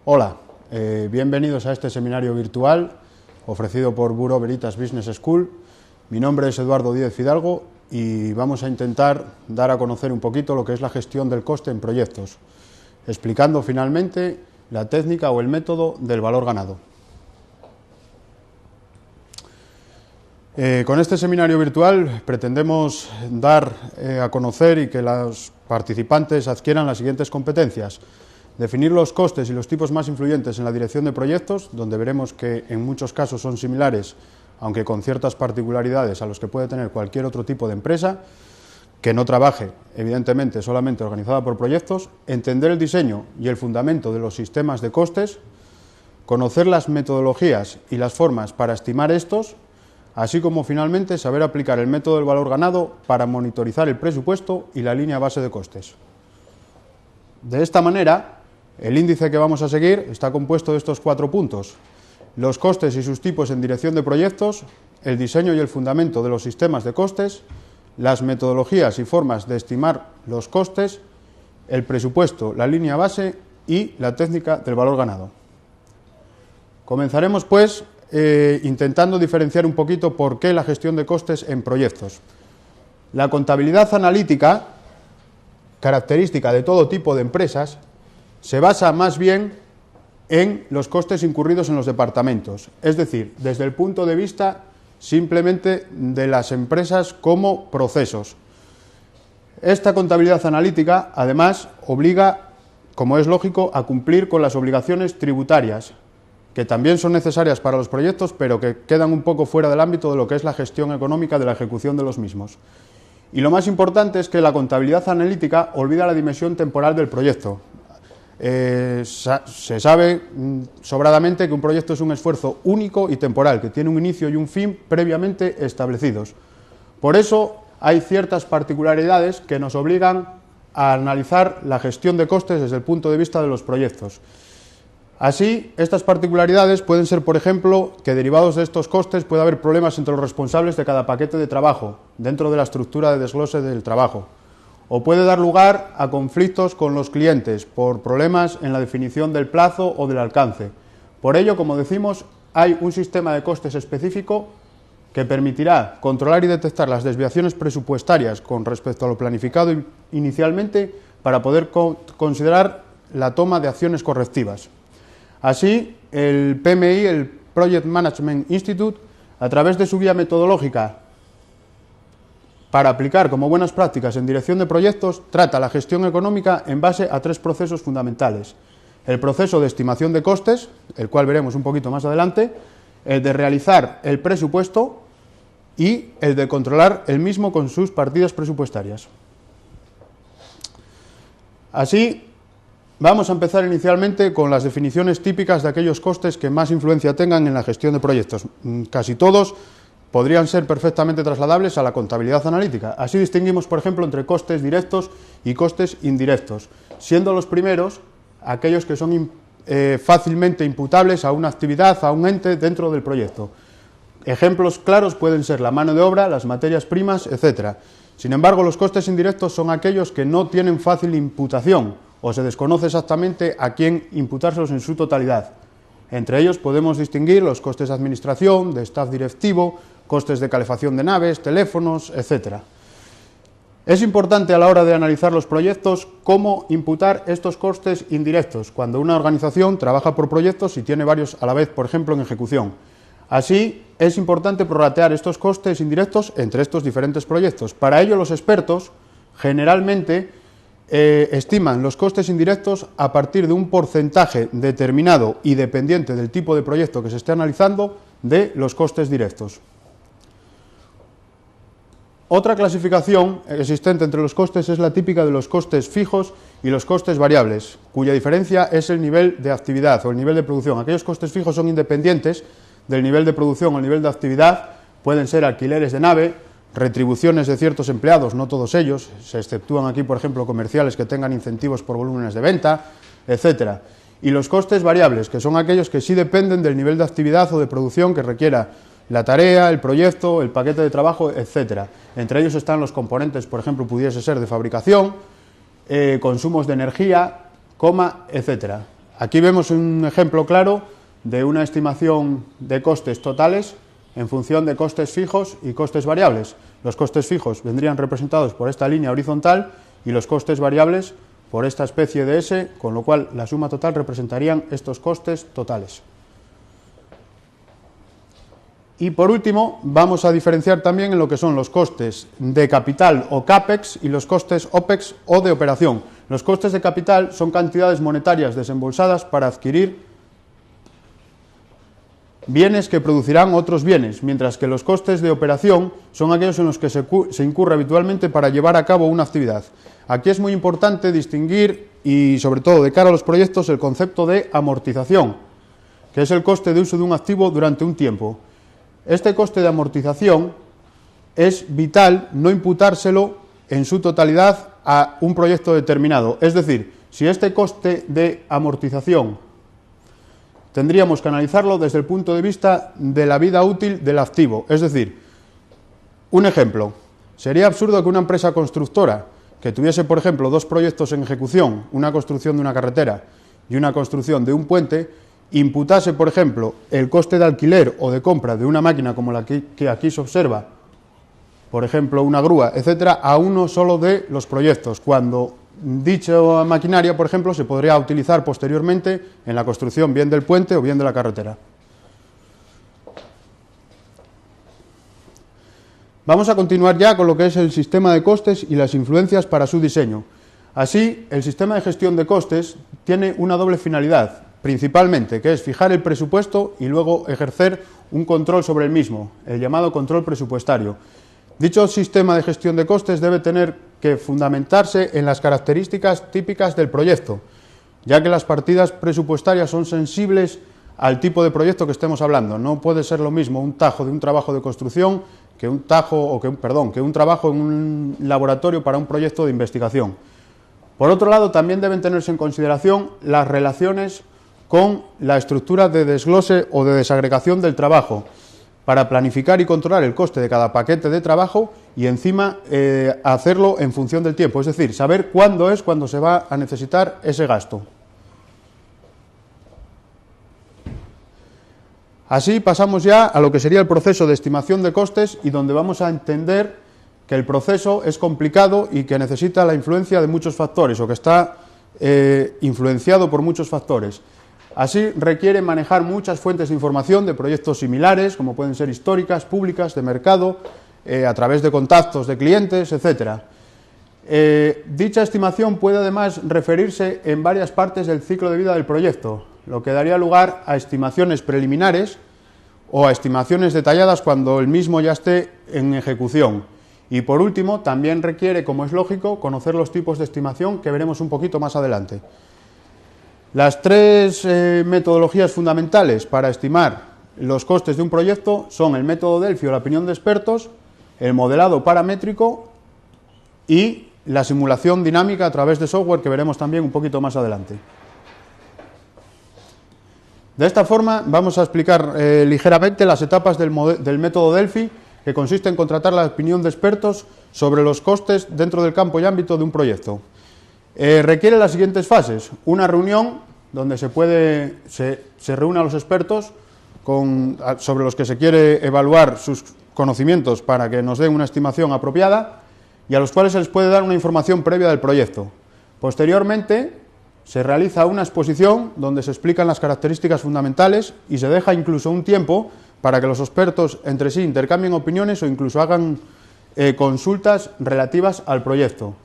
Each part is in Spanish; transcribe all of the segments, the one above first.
Hola, bienvenidos a este seminario virtual ofrecido por Bureau Veritas Business School. Mi nombre es Eduardo Díez Fidalgo y vamos a intentar dar a conocer un poquito lo que es la gestión del coste en proyectos, explicando finalmente la técnica o el método del valor ganado. Con este seminario virtual pretendemos dar a conocer y que los participantes adquieran las siguientes competencias: definir los costes y los tipos más influyentes en la dirección de proyectos, donde veremos que en muchos casos son similares, aunque con ciertas particularidades a los que puede tener cualquier otro tipo de empresa que no trabaje, evidentemente, solamente organizada por proyectos. Entender el diseño y el fundamento de los sistemas de costes, conocer las metodologías y las formas para estimar estos, así como finalmente saber aplicar el método del valor ganado para monitorizar el presupuesto y la línea base de costes. De esta manera, el índice que vamos a seguir está compuesto de estos 4 puntos: los costes y sus tipos en dirección de proyectos, el diseño y el fundamento de los sistemas de costes, las metodologías y formas de estimar los costes, el presupuesto, la línea base y la técnica del valor ganado. Comenzaremos, pues, intentando diferenciar un poquito por qué la gestión de costes en proyectos. La contabilidad analítica, característica de todo tipo de empresas, se basa más bien en los costes incurridos en los departamentos, es decir, desde el punto de vista simplemente de las empresas como procesos. Esta contabilidad analítica, además, obliga, como es lógico, a cumplir con las obligaciones tributarias, que también son necesarias para los proyectos, pero que quedan un poco fuera del ámbito de lo que es la gestión económica de la ejecución de los mismos. Y lo más importante es que la contabilidad analítica olvida la dimensión temporal del proyecto. Se sabe sobradamente que un proyecto es un esfuerzo único y temporal, que tiene un inicio y un fin previamente establecidos. Por eso hay ciertas particularidades que nos obligan a analizar la gestión de costes desde el punto de vista de los proyectos. Así, estas particularidades pueden ser, por ejemplo, que derivados de estos costes puede haber problemas entre los responsables de cada paquete de trabajo, dentro de la estructura de desglose del trabajo, o puede dar lugar a conflictos con los clientes por problemas en la definición del plazo o del alcance. Por ello, como decimos, hay un sistema de costes específico que permitirá controlar y detectar las desviaciones presupuestarias con respecto a lo planificado inicialmente para poder considerar la toma de acciones correctivas. Así, el PMI, el Project Management Institute, a través de su guía metodológica para aplicar como buenas prácticas en dirección de proyectos, trata la gestión económica en base a 3 procesos fundamentales: el proceso de estimación de costes, el cual veremos un poquito más adelante, el de realizar el presupuesto y el de controlar el mismo con sus partidas presupuestarias. Así, vamos a empezar inicialmente con las definiciones típicas de aquellos costes que más influencia tengan en la gestión de proyectos. Casi todos podrían ser perfectamente trasladables a la contabilidad analítica. Así distinguimos, por ejemplo, entre costes directos y costes indirectos, siendo los primeros aquellos que son fácilmente imputables a una actividad, a un ente dentro del proyecto. Ejemplos claros pueden ser la mano de obra, las materias primas, etc. Sin embargo, los costes indirectos son aquellos que no tienen fácil imputación o se desconoce exactamente a quién imputárselos en su totalidad. Entre ellos podemos distinguir los costes de administración, de staff directivo, costes de calefacción de naves, teléfonos, etc. Es importante a la hora de analizar los proyectos cómo imputar estos costes indirectos cuando una organización trabaja por proyectos y tiene varios a la vez, por ejemplo, en ejecución. Así, es importante prorratear estos costes indirectos entre estos diferentes proyectos. Para ello, los expertos generalmente estiman los costes indirectos a partir de un porcentaje determinado y dependiente del tipo de proyecto que se esté analizando de los costes directos. Otra clasificación existente entre los costes es la típica de los costes fijos y los costes variables, cuya diferencia es el nivel de actividad o el nivel de producción. Aquellos costes fijos son independientes del nivel de producción o el nivel de actividad, pueden ser alquileres de nave, retribuciones de ciertos empleados, no todos ellos, se exceptúan aquí, por ejemplo, comerciales que tengan incentivos por volúmenes de venta, etc. Y los costes variables, que son aquellos que sí dependen del nivel de actividad o de producción que requiera la tarea, el proyecto, el paquete de trabajo, etc. Entre ellos están los componentes, por ejemplo, pudiese ser de fabricación, consumos de energía, etc. Aquí vemos un ejemplo claro de una estimación de costes totales en función de costes fijos y costes variables. Los costes fijos vendrían representados por esta línea horizontal y los costes variables por esta especie de S, con lo cual la suma total representarían estos costes totales. Y por último, vamos a diferenciar también en lo que son los costes de capital o CAPEX y los costes OPEX o de operación. Los costes de capital son cantidades monetarias desembolsadas para adquirir bienes que producirán otros bienes, mientras que los costes de operación son aquellos en los que se incurre habitualmente para llevar a cabo una actividad. Aquí es muy importante distinguir, y sobre todo de cara a los proyectos, el concepto de amortización, que es el coste de uso de un activo durante un tiempo. Este coste de amortización es vital no imputárselo en su totalidad a un proyecto determinado. Es decir, si este coste de amortización tendríamos que analizarlo desde el punto de vista de la vida útil del activo. Es decir, un ejemplo, sería absurdo que una empresa constructora que tuviese, por ejemplo, dos proyectos en ejecución, una construcción de una carretera y una construcción de un puente, imputase, por ejemplo, el coste de alquiler o de compra de una máquina como la que aquí se observa, por ejemplo, una grúa, etcétera, a uno solo de los proyectos, cuando dicha maquinaria, por ejemplo, se podría utilizar posteriormente en la construcción bien del puente o bien de la carretera. Vamos a continuar ya con lo que es el sistema de costes y las influencias para su diseño. Así, el sistema de gestión de costes tiene una doble finalidad, principalmente, que es fijar el presupuesto y luego ejercer un control sobre el mismo, el llamado control presupuestario. Dicho sistema de gestión de costes debe tener que fundamentarse en las características típicas del proyecto, ya que las partidas presupuestarias son sensibles al tipo de proyecto que estemos hablando. No puede ser lo mismo un tajo de un trabajo de construcción que un trabajo en un laboratorio para un proyecto de investigación. Por otro lado, también deben tenerse en consideración las relaciones con la estructura de desglose o de desagregación del trabajo, para planificar y controlar el coste de cada paquete de trabajo y encima hacerlo en función del tiempo, es decir, saber cuándo se va a necesitar ese gasto. Así pasamos ya a lo que sería el proceso de estimación de costes y donde vamos a entender que el proceso es complicado y que necesita la influencia de muchos factores o que está influenciado por muchos factores. Así requiere manejar muchas fuentes de información de proyectos similares, como pueden ser históricas, públicas, de mercado, a través de contactos de clientes, etc. Dicha estimación puede además referirse en varias partes del ciclo de vida del proyecto, lo que daría lugar a estimaciones preliminares o a estimaciones detalladas cuando el mismo ya esté en ejecución. Y por último, también requiere, como es lógico, conocer los tipos de estimación que veremos un poquito más adelante. Las tres metodologías fundamentales para estimar los costes de un proyecto son el método Delphi o la opinión de expertos, el modelado paramétrico y la simulación dinámica a través de software, que veremos también un poquito más adelante. De esta forma vamos a explicar ligeramente las etapas del método Delphi, que consiste en contratar la opinión de expertos sobre los costes dentro del campo y ámbito de un proyecto. Requiere las siguientes fases: una reunión donde se reúnen a los expertos sobre los que se quiere evaluar sus conocimientos para que nos den una estimación apropiada y a los cuales se les puede dar una información previa del proyecto. Posteriormente se realiza una exposición donde se explican las características fundamentales y se deja incluso un tiempo para que los expertos entre sí intercambien opiniones o incluso hagan consultas relativas al proyecto.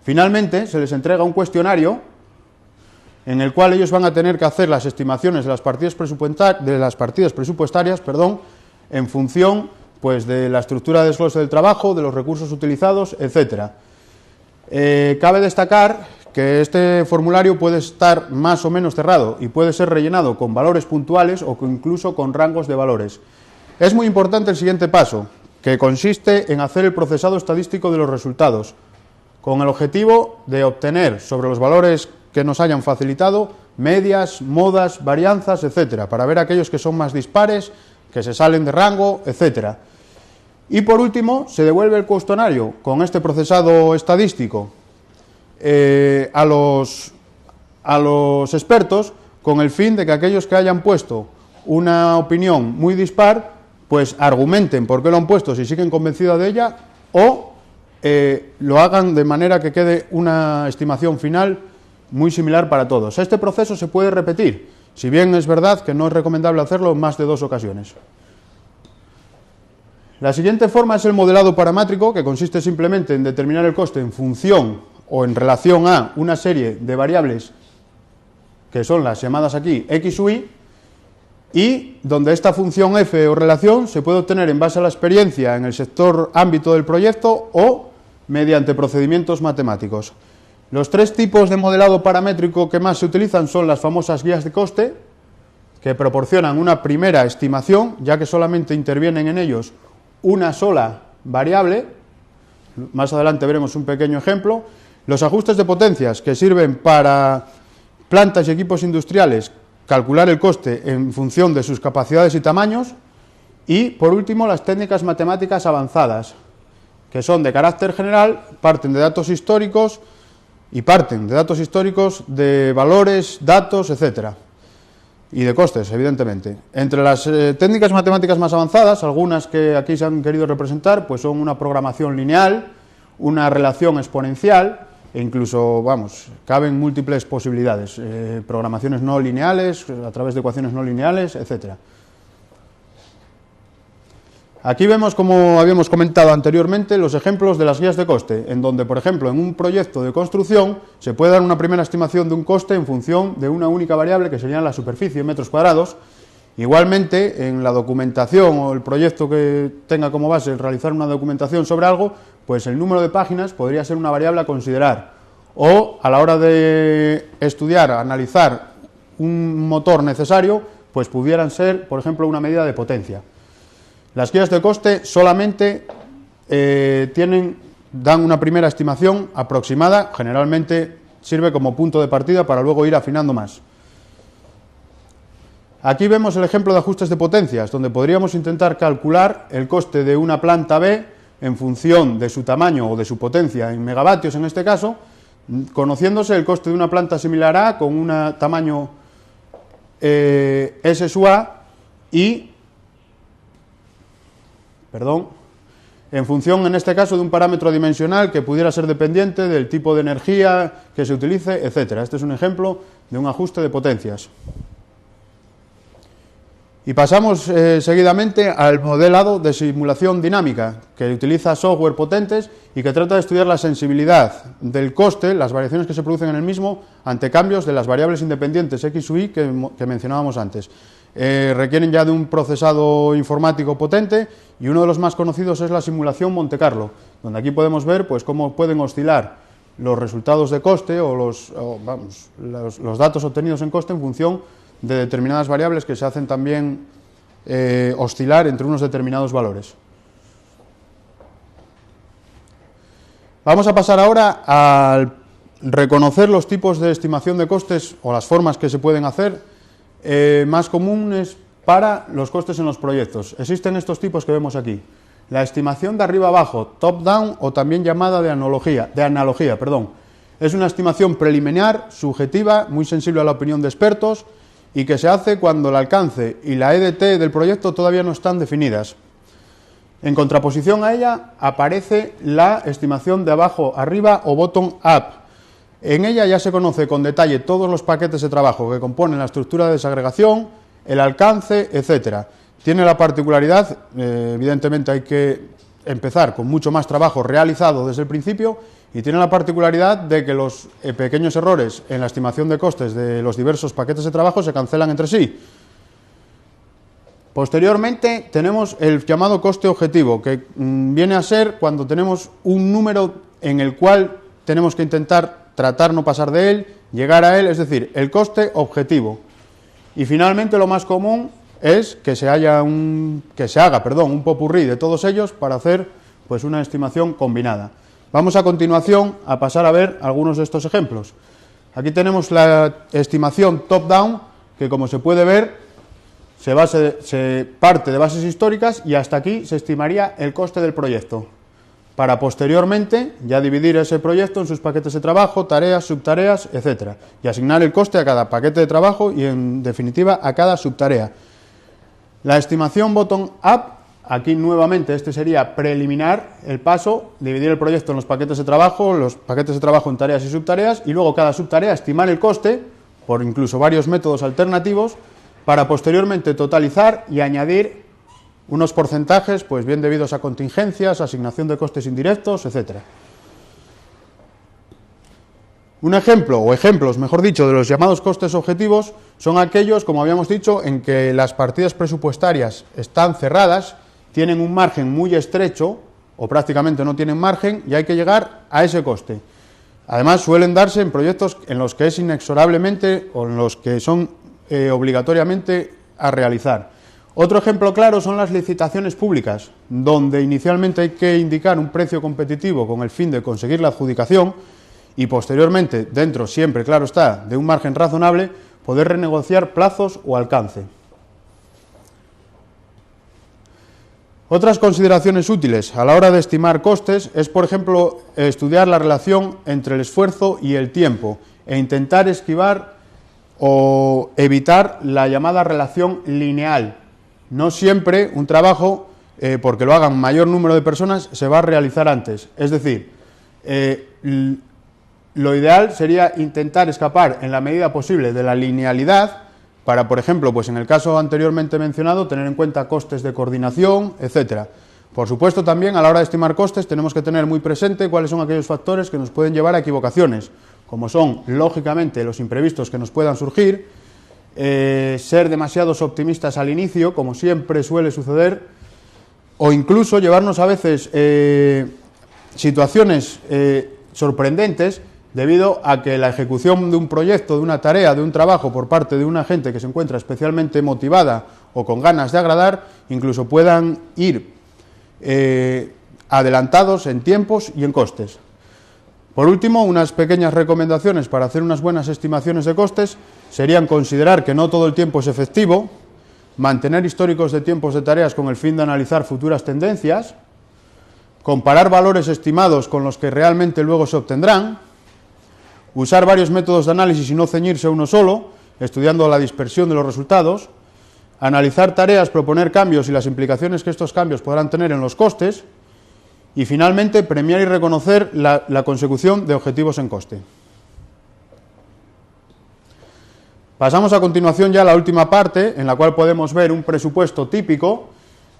Finalmente, se les entrega un cuestionario en el cual ellos van a tener que hacer las estimaciones de las partidas presupuestarias, en función pues, de la estructura de desglose del trabajo, de los recursos utilizados, etc. Cabe destacar que este formulario puede estar más o menos cerrado y puede ser rellenado con valores puntuales o incluso con rangos de valores. Es muy importante el siguiente paso, que consiste en hacer el procesado estadístico de los resultados, con el objetivo de obtener sobre los valores que nos hayan facilitado medias, modas, varianzas, etcétera, para ver aquellos que son más dispares, que se salen de rango, etcétera. Y por último, se devuelve el cuestionario con este procesado estadístico a los expertos con el fin de que aquellos que hayan puesto una opinión muy dispar, pues argumenten por qué lo han puesto, si siguen convencidos de ella, o lo hagan de manera que quede una estimación final muy similar para todos. Este proceso se puede repetir, si bien es verdad que no es recomendable hacerlo en más de 2 ocasiones. La siguiente forma es el modelado paramétrico, que consiste simplemente en determinar el coste en función o en relación a una serie de variables que son las llamadas aquí X u Y, y donde esta función f o relación se puede obtener en base a la experiencia en el sector ámbito del proyecto o mediante procedimientos matemáticos. Los 3 tipos de modelado paramétrico que más se utilizan son las famosas guías de coste, que proporcionan una primera estimación, ya que solamente intervienen en ellos una sola variable. Más adelante veremos un pequeño ejemplo. Los ajustes de potencias, que sirven para plantas y equipos industriales calcular el coste en función de sus capacidades y tamaños. Y, por último, las técnicas matemáticas avanzadas, que son de carácter general, parten de datos históricos de valores, datos, etcétera, y de costes, evidentemente. Entre las técnicas matemáticas más avanzadas, algunas que aquí se han querido representar, pues son una programación lineal, una relación exponencial, e incluso, caben múltiples posibilidades, programaciones no lineales, a través de ecuaciones no lineales, etcétera. Aquí vemos, como habíamos comentado anteriormente, los ejemplos de las guías de coste, en donde, por ejemplo, en un proyecto de construcción se puede dar una primera estimación de un coste en función de una única variable, que sería la superficie en metros cuadrados. Igualmente, en la documentación o el proyecto que tenga como base el realizar una documentación sobre algo, pues el número de páginas podría ser una variable a considerar. O, a la hora de estudiar, analizar un motor necesario, pues pudieran ser, por ejemplo, una medida de potencia. Las guías de coste solamente dan una primera estimación aproximada, generalmente sirve como punto de partida para luego ir afinando más. Aquí vemos el ejemplo de ajustes de potencias, donde podríamos intentar calcular el coste de una planta B en función de su tamaño o de su potencia en megavatios en este caso, conociéndose el coste de una planta similar A con un tamaño S sub A y en función, en este caso, de un parámetro dimensional que pudiera ser dependiente del tipo de energía que se utilice, etcétera. Este es un ejemplo de un ajuste de potencias. Y pasamos seguidamente al modelado de simulación dinámica, que utiliza software potentes y que trata de estudiar la sensibilidad del coste, las variaciones que se producen en el mismo, ante cambios de las variables independientes X u Y que mencionábamos antes. Requieren ya de un procesado informático potente, y uno de los más conocidos es la simulación Monte Carlo, donde aquí podemos ver pues cómo pueden oscilar los resultados de coste o los datos obtenidos en coste en función de determinadas variables que se hacen también oscilar entre unos determinados valores. Vamos a pasar ahora a reconocer los tipos de estimación de costes o las formas que se pueden hacer más comunes para los costes en los proyectos. Existen estos tipos que vemos aquí. La estimación de arriba abajo, top-down, o también llamada de analogía. Es una estimación preliminar, subjetiva, muy sensible a la opinión de expertos, y que se hace cuando el alcance y la EDT del proyecto todavía no están definidas. En contraposición a ella aparece la estimación de abajo arriba o bottom-up. En ella ya se conoce con detalle todos los paquetes de trabajo que componen la estructura de desagregación, el alcance, etcétera. Tiene la particularidad, evidentemente hay que empezar con mucho más trabajo realizado desde el principio, y tiene la particularidad de que los pequeños errores en la estimación de costes de los diversos paquetes de trabajo se cancelan entre sí. Posteriormente tenemos el llamado coste objetivo, que viene a ser cuando tenemos un número en el cual tenemos que intentar tratar no pasar de él, llegar a él, es decir, el coste objetivo. Y finalmente lo más común es que se haga un popurrí de todos ellos para hacer pues una estimación combinada. Vamos a continuación a pasar a ver algunos de estos ejemplos. Aquí tenemos la estimación top-down, que como se puede ver se parte de bases históricas y hasta aquí se estimaría el coste del proyecto. para posteriormente ya dividir ese proyecto en sus paquetes de trabajo, tareas, subtareas, etcétera, y asignar el coste a cada paquete de trabajo y, en definitiva, a cada subtarea. La estimación bottom-up, aquí nuevamente este sería preliminar el paso, dividir el proyecto en los paquetes de trabajo en tareas y subtareas, y luego cada subtarea estimar el coste, por incluso varios métodos alternativos, para posteriormente totalizar y añadir unos porcentajes, pues bien debidos a contingencias, asignación de costes indirectos, etcétera. Un ejemplo, o ejemplos, mejor dicho, de los llamados costes objetivos son aquellos, como habíamos dicho, en que las partidas presupuestarias están cerradas, tienen un margen muy estrecho, o prácticamente no tienen margen, y hay que llegar a ese coste. Además, suelen darse en proyectos en los que es inexorablemente, o en los que son obligatoriamente a realizar. Otro ejemplo claro son las licitaciones públicas, donde inicialmente hay que indicar un precio competitivo con el fin de conseguir la adjudicación y posteriormente, dentro siempre, claro está, de un margen razonable, poder renegociar plazos o alcance. Otras consideraciones útiles a la hora de estimar costes es, por ejemplo, estudiar la relación entre el esfuerzo y el tiempo e intentar esquivar o evitar la llamada relación lineal. No siempre un trabajo, porque lo hagan mayor número de personas, se va a realizar antes. Es decir, lo ideal sería intentar escapar en la medida posible de la linealidad para, por ejemplo, pues en el caso anteriormente mencionado, tener en cuenta costes de coordinación, etcétera. Por supuesto, también a la hora de estimar costes tenemos que tener muy presente cuáles son aquellos factores que nos pueden llevar a equivocaciones, como son, lógicamente, los imprevistos que nos puedan surgir, ser demasiados optimistas al inicio, como siempre suele suceder, o incluso llevarnos a veces situaciones sorprendentes debido a que la ejecución de un proyecto, de una tarea, de un trabajo por parte de una gente que se encuentra especialmente motivada o con ganas de agradar, incluso puedan ir adelantados en tiempos y en costes. Por último, unas pequeñas recomendaciones para hacer unas buenas estimaciones de costes serían considerar que no todo el tiempo es efectivo, mantener históricos de tiempos de tareas con el fin de analizar futuras tendencias, comparar valores estimados con los que realmente luego se obtendrán, usar varios métodos de análisis y no ceñirse a uno solo, estudiando la dispersión de los resultados, analizar tareas, proponer cambios y las implicaciones que estos cambios podrán tener en los costes, y finalmente premiar y reconocer la consecución de objetivos en coste. Pasamos a continuación ya a la última parte, en la cual podemos ver un presupuesto típico,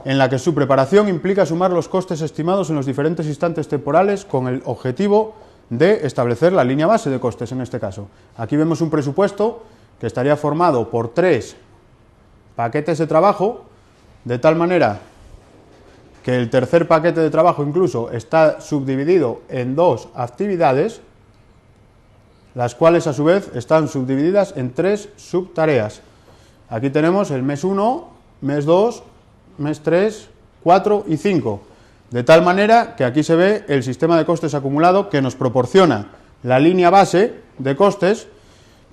en la que su preparación implica sumar los costes estimados en los diferentes instantes temporales con el objetivo de establecer la línea base de costes en este caso. Aquí vemos un presupuesto que estaría formado por 3 paquetes de trabajo, de tal manera que el tercer paquete de trabajo incluso está subdividido en 2 actividades, las cuales a su vez están subdivididas en 3 subtareas. Aquí tenemos el mes 1, mes 2, mes 3, 4 y 5. De tal manera que aquí se ve el sistema de costes acumulado que nos proporciona la línea base de costes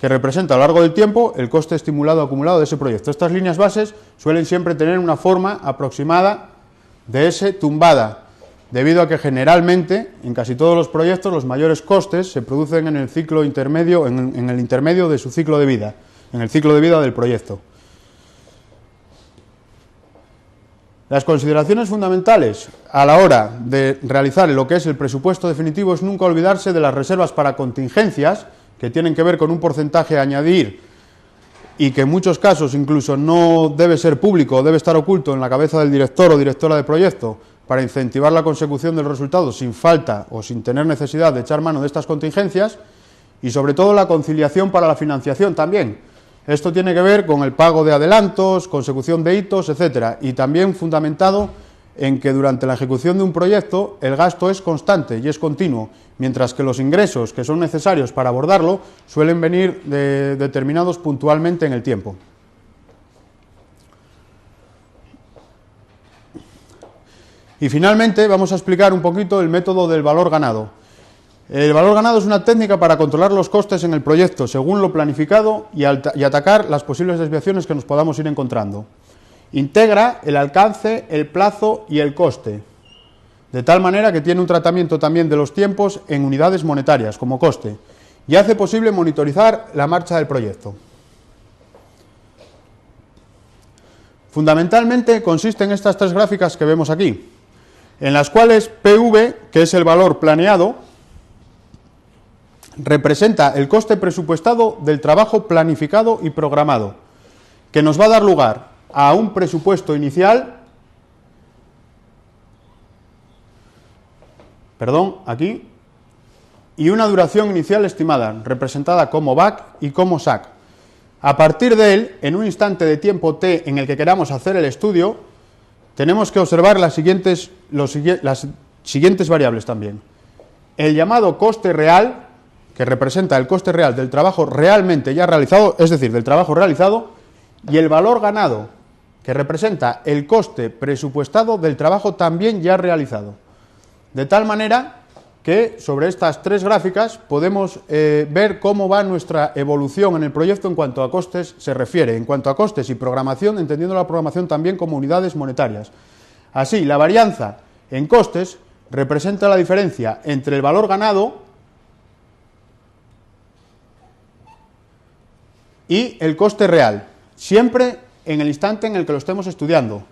que representa a lo largo del tiempo el coste estimulado acumulado de ese proyecto. Estas líneas bases suelen siempre tener una forma aproximada de S tumbada, debido a que generalmente en casi todos los proyectos los mayores costes se producen en el ciclo intermedio, en el intermedio de su ciclo de vida, en el ciclo de vida del proyecto. Las consideraciones fundamentales a la hora de realizar lo que es el presupuesto definitivo es nunca olvidarse de las reservas para contingencias, que tienen que ver con un porcentaje a añadir y que en muchos casos incluso no debe ser público, debe estar oculto en la cabeza del director o directora de proyecto para incentivar la consecución del resultado sin falta o sin tener necesidad de echar mano de estas contingencias, y sobre todo la conciliación para la financiación también. Esto tiene que ver con el pago de adelantos, consecución de hitos, etcétera, y también fundamentado en que durante la ejecución de un proyecto el gasto es constante y es continuo, mientras que los ingresos que son necesarios para abordarlo suelen venir determinados puntualmente en el tiempo. Y finalmente vamos a explicar un poquito el método del valor ganado. El valor ganado es una técnica para controlar los costes en el proyecto según lo planificado y atacar las posibles desviaciones que nos podamos ir encontrando. Integra el alcance, el plazo y el coste, de tal manera que tiene un tratamiento también de los tiempos en unidades monetarias, como coste, y hace posible monitorizar la marcha del proyecto. Fundamentalmente consiste en estas tres gráficas que vemos aquí, en las cuales PV, que es el valor planeado, representa el coste presupuestado del trabajo planificado y programado, que nos va a dar lugar a un presupuesto inicial, aquí, y una duración inicial estimada, representada como BAC y como SAC. A partir de él, en un instante de tiempo t en el que queramos hacer el estudio, tenemos que observar las siguientes variables también. El llamado coste real, que representa el coste real del trabajo realmente ya realizado, es decir, del trabajo realizado, y el valor ganado, que representa el coste presupuestado del trabajo también ya realizado. De tal manera que sobre estas tres gráficas podemos ver cómo va nuestra evolución en el proyecto en cuanto a costes se refiere, en cuanto a costes y programación, entendiendo la programación también como unidades monetarias. Así, la varianza en costes representa la diferencia entre el valor ganado y el coste real, siempre en el instante en el que lo estemos estudiando.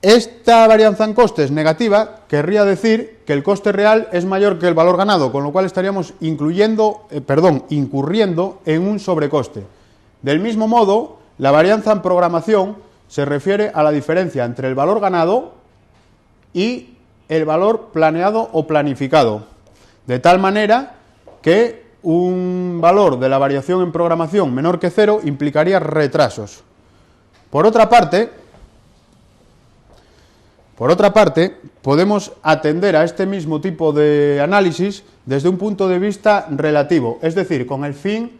Esta varianza en costes negativa querría decir que el coste real es mayor que el valor ganado, con lo cual estaríamos incurriendo en un sobrecoste. Del mismo modo, la varianza en programación se refiere a la diferencia entre el valor ganado y el valor planeado o planificado, de tal manera que un valor de la variación en programación menor que 0 implicaría retrasos. Por otra parte, podemos atender a este mismo tipo de análisis desde un punto de vista relativo, es decir, con el fin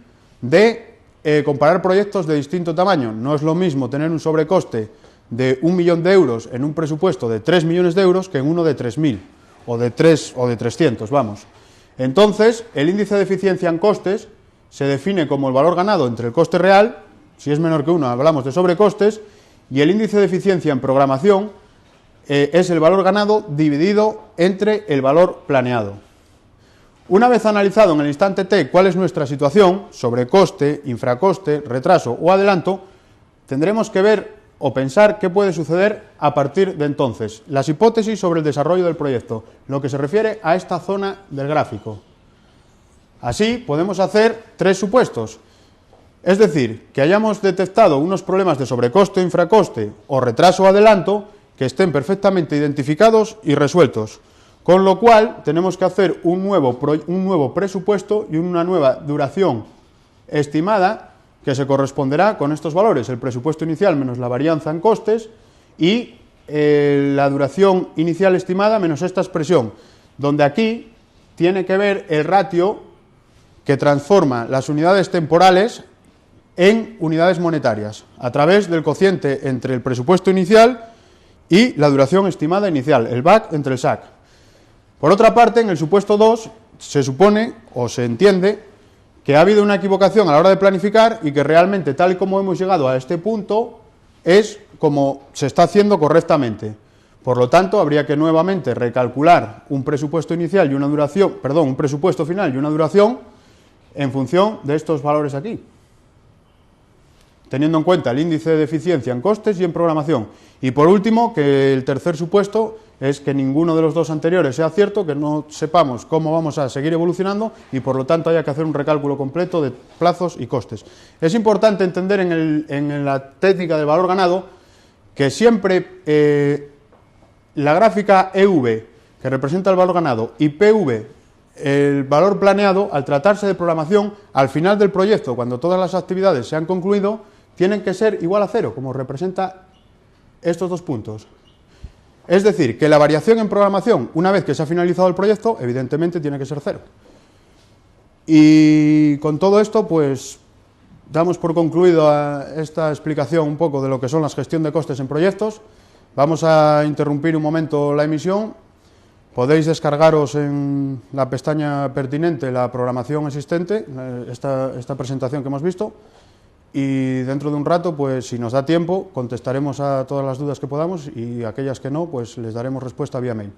de comparar proyectos de distinto tamaño. No es lo mismo tener un sobrecoste de 1 millón de euros en un presupuesto de 3 millones de euros que en uno de 3.000 o de 300, vamos. Entonces, el índice de eficiencia en costes se define como el valor ganado entre el coste real, si es menor que 1 hablamos de sobrecostes, y el índice de eficiencia en programación es el valor ganado dividido entre el valor planeado. Una vez analizado en el instante t cuál es nuestra situación, sobrecoste, infracoste, retraso o adelanto, tendremos que ver o pensar qué puede suceder a partir de entonces. Las hipótesis sobre el desarrollo del proyecto, lo que se refiere a esta zona del gráfico. Así, podemos hacer tres supuestos. Es decir, que hayamos detectado unos problemas de sobrecoste, infracoste o retraso o adelanto que estén perfectamente identificados y resueltos. Con lo cual, tenemos que hacer un nuevo presupuesto y una nueva duración estimada que se corresponderá con estos valores, el presupuesto inicial menos la varianza en costes y la duración inicial estimada menos esta expresión, donde aquí tiene que ver el ratio que transforma las unidades temporales en unidades monetarias, a través del cociente entre el presupuesto inicial y la duración estimada inicial, el BAC entre el SAC. Por otra parte, en el supuesto 2 se supone o se entiende que ha habido una equivocación a la hora de planificar y que realmente, tal y como hemos llegado a este punto, es como se está haciendo correctamente. Por lo tanto, habría que nuevamente recalcular un presupuesto inicial y una duración, un presupuesto final y una duración en función de estos valores aquí, teniendo en cuenta el índice de eficiencia en costes y en programación. Y por último, que el tercer supuesto es que ninguno de los dos anteriores sea cierto, que no sepamos cómo vamos a seguir evolucionando y por lo tanto haya que hacer un recálculo completo de plazos y costes. Es importante entender en la técnica del valor ganado que siempre la gráfica EV, que representa el valor ganado, y PV, el valor planeado, al tratarse de programación, al final del proyecto, cuando todas las actividades se han concluido, tienen que ser igual a 0, como representa estos dos puntos. Es decir, que la variación en programación, una vez que se ha finalizado el proyecto, evidentemente tiene que ser 0. Y con todo esto, pues, damos por concluido esta explicación un poco de lo que son las gestión de costes en proyectos. Vamos a interrumpir un momento la emisión. Podéis descargaros en la pestaña pertinente la programación existente, esta presentación que hemos visto, y dentro de un rato, pues si nos da tiempo, contestaremos a todas las dudas que podamos y aquellas que no, pues les daremos respuesta vía mail.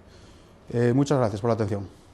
Muchas gracias por la atención.